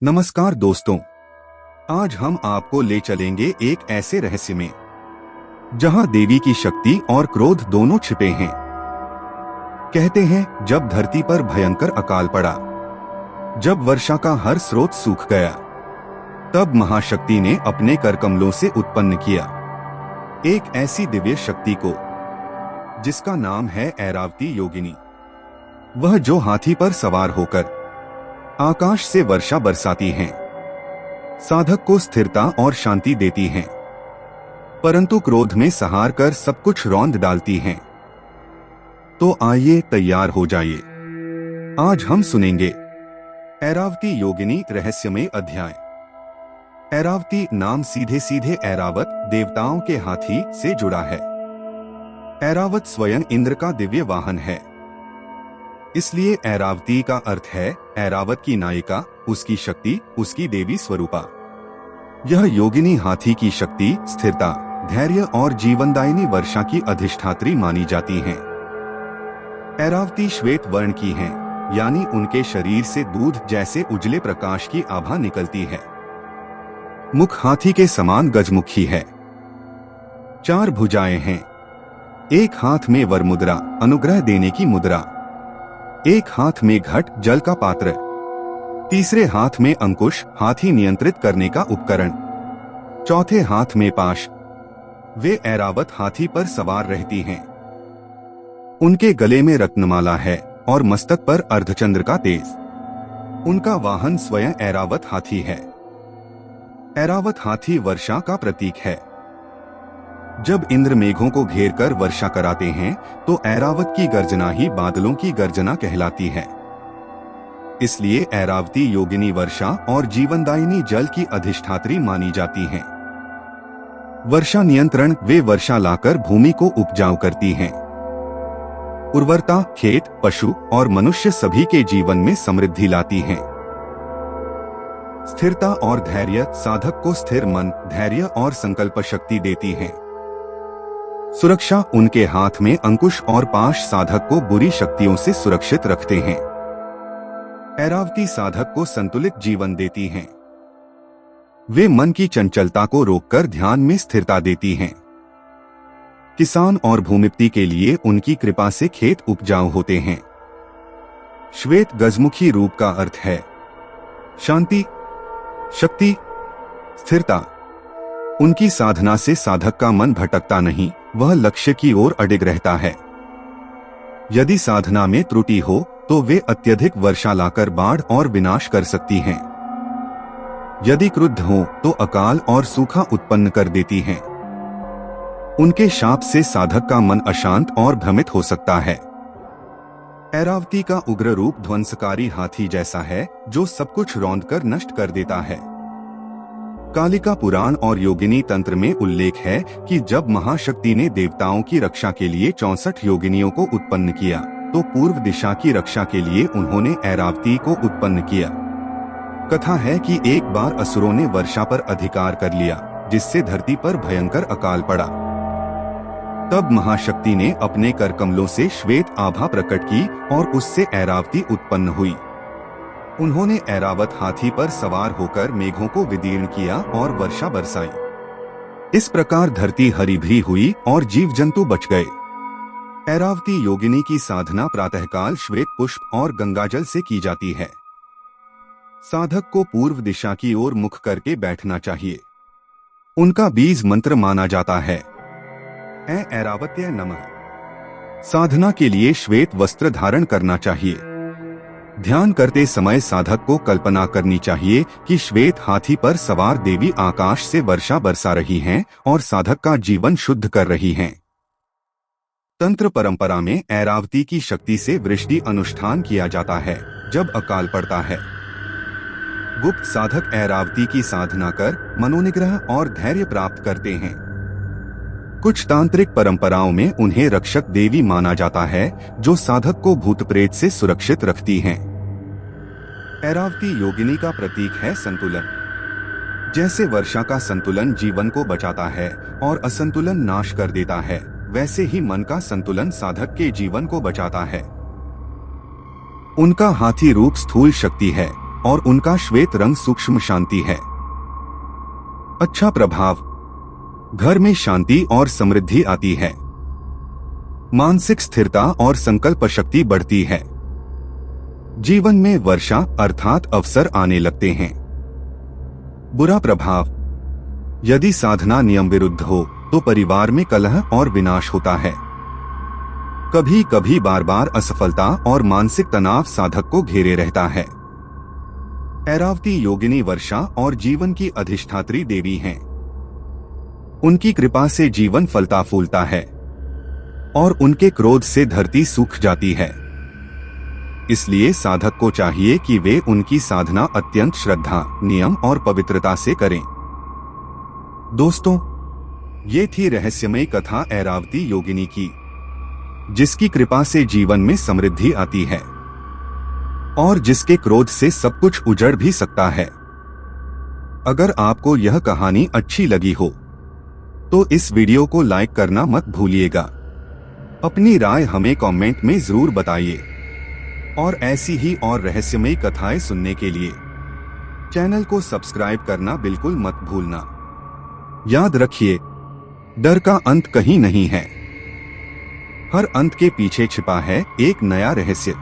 नमस्कार दोस्तों, आज हम आपको ले चलेंगे एक ऐसे रहस्य में जहां देवी की शक्ति और क्रोध दोनों छिपे हैं। कहते हैं जब धरती पर भयंकर अकाल पड़ा, जब वर्षा का हर स्रोत सूख गया, तब महाशक्ति ने अपने करकमलों से उत्पन्न किया एक ऐसी दिव्य शक्ति को जिसका नाम है ऐरावती योगिनी। वह जो हाथी पर सवार होकर आकाश से वर्षा बरसाती हैं, साधक को स्थिरता और शांति देती हैं, परंतु क्रोध में सहार कर सब कुछ रौंद डालती हैं। तो आइए तैयार हो जाइए, आज हम सुनेंगे ऐरावती योगिनी रहस्यमय अध्याय। ऐरावती नाम सीधे सीधे ऐरावत देवताओं के हाथी से जुड़ा है। ऐरावत स्वयं इंद्र का दिव्य वाहन है, इसलिए ऐरावती का अर्थ है ऐरावत की नायिका, उसकी शक्ति, उसकी देवी स्वरूपा। यह योगिनी हाथी की शक्ति, स्थिरता, धैर्य और जीवनदायिनी वर्षा की अधिष्ठात्री मानी जाती हैं। ऐरावती श्वेत वर्ण की हैं, यानी उनके शरीर से दूध जैसे उजले प्रकाश की आभा निकलती है। मुख हाथी के समान गजमुखी है। 4 भुजाएं हैं। एक हाथ में वर मुद्रा, अनुग्रह देने की मुद्रा। एक हाथ में घट, जल का पात्र। तीसरे हाथ में अंकुश, हाथी नियंत्रित करने का उपकरण। चौथे हाथ में पाश। वे ऐरावत हाथी पर सवार रहती हैं। उनके गले में रत्नमाला है और मस्तक पर अर्धचंद्र का तेज। उनका वाहन स्वयं ऐरावत हाथी है। ऐरावत हाथी वर्षा का प्रतीक है। जब इंद्र मेघों को घेर कर वर्षा कराते हैं तो ऐरावत की गर्जना ही बादलों की गर्जना कहलाती है। इसलिए ऐरावती योगिनी वर्षा और जीवनदायिनी जल की अधिष्ठात्री मानी जाती हैं। वर्षा नियंत्रण, वे वर्षा लाकर भूमि को उपजाऊ करती हैं। उर्वरता, खेत, पशु और मनुष्य सभी के जीवन में समृद्धि लाती हैं। स्थिरता और धैर्य, साधक को स्थिर मन, धैर्य और संकल्प शक्ति देती हैं। सुरक्षा, उनके हाथ में अंकुश और पाश साधक को बुरी शक्तियों से सुरक्षित रखते हैं। ऐरावती साधक को संतुलित जीवन देती हैं। वे मन की चंचलता को रोककर ध्यान में स्थिरता देती हैं। किसान और भूमिपति के लिए उनकी कृपा से खेत उपजाऊ होते हैं। श्वेत गजमुखी रूप का अर्थ है शांति, शक्ति, स्थिरता। उनकी साधना से साधक का मन भटकता नहीं, वह लक्ष्य की ओर अडिग रहता है। यदि साधना में त्रुटि हो तो वे अत्यधिक वर्षा लाकर बाढ़ और विनाश कर सकती हैं। यदि क्रुद्ध हो तो अकाल और सूखा उत्पन्न कर देती हैं। उनके शाप से साधक का मन अशांत और भ्रमित हो सकता है। ऐरावती का उग्र रूप ध्वंसकारी हाथी जैसा है जो सब कुछ रौंदकर नष्ट कर देता है। कालिका पुराण और योगिनी तंत्र में उल्लेख है कि जब महाशक्ति ने देवताओं की रक्षा के लिए 64 योगिनियों को उत्पन्न किया तो पूर्व दिशा की रक्षा के लिए उन्होंने ऐरावती को उत्पन्न किया। कथा है कि एक बार असुरों ने वर्षा पर अधिकार कर लिया, जिससे धरती पर भयंकर अकाल पड़ा। तब महाशक्ति ने अपने करकमलों से श्वेत आभा प्रकट की और उससे ऐरावती उत्पन्न हुई। उन्होंने ऐरावत हाथी पर सवार होकर मेघों को विदीर्ण किया और वर्षा बरसाई। इस प्रकार धरती हरी भरी हुई और जीव जंतु बच गए। ऐरावती योगिनी की साधना प्रातःकाल श्वेत पुष्प और गंगाजल से की जाती है। साधक को पूर्व दिशा की ओर मुख करके बैठना चाहिए। उनका बीज मंत्र माना जाता है ऐ ऐरावत्य नमः। साधना के लिए श्वेत वस्त्र धारण करना चाहिए। ध्यान करते समय साधक को कल्पना करनी चाहिए कि श्वेत हाथी पर सवार देवी आकाश से वर्षा बरसा रही हैं और साधक का जीवन शुद्ध कर रही हैं। तंत्र परंपरा में ऐरावती की शक्ति से वृष्टि अनुष्ठान किया जाता है जब अकाल पड़ता है। गुप्त साधक ऐरावती की साधना कर मनोनिग्रह और धैर्य प्राप्त करते हैं। कुछ तांत्रिक परंपराओं में उन्हें रक्षक देवी माना जाता है जो साधक को भूत प्रेत से सुरक्षित रखती हैं। ऐरावती योगिनी का प्रतीक है संतुलन। जैसे वर्षा का संतुलन जीवन को बचाता है और असंतुलन नाश कर देता है, वैसे ही मन का संतुलन साधक के जीवन को बचाता है। उनका हाथी रूप स्थूल शक्ति है, और उनका श्वेत रंग सूक्ष्म शांति है। अच्छा प्रभाव, घर में शांति और समृद्धि आती है। मानसिक स्थिरता और संकल्प शक्ति बढ़ती है। जीवन में वर्षा अर्थात अवसर आने लगते हैं। बुरा प्रभाव, यदि साधना नियम विरुद्ध हो तो परिवार में कलह और विनाश होता है। कभी कभी बार बार असफलता और मानसिक तनाव साधक को घेरे रहता है। ऐरावती योगिनी वर्षा और जीवन की अधिष्ठात्री देवी हैं। उनकी कृपा से जीवन फलता फूलता है और उनके क्रोध से धरती सूख जाती है। इसलिए साधक को चाहिए कि वे उनकी साधना अत्यंत श्रद्धा, नियम और पवित्रता से करें। दोस्तों, ये थी रहस्यमय कथा ऐरावती योगिनी की, जिसकी कृपा से जीवन में समृद्धि आती है और जिसके क्रोध से सब कुछ उजड़ भी सकता है। अगर आपको यह कहानी अच्छी लगी हो तो इस वीडियो को लाइक करना मत भूलिएगा। अपनी राय हमें कमेंट में जरूर बताइए और ऐसी ही और रहस्यमयी कथाएं सुनने के लिए चैनल को सब्सक्राइब करना बिल्कुल मत भूलना। याद रखिए, डर का अंत कहीं नहीं है। हर अंत के पीछे छिपा है एक नया रहस्य।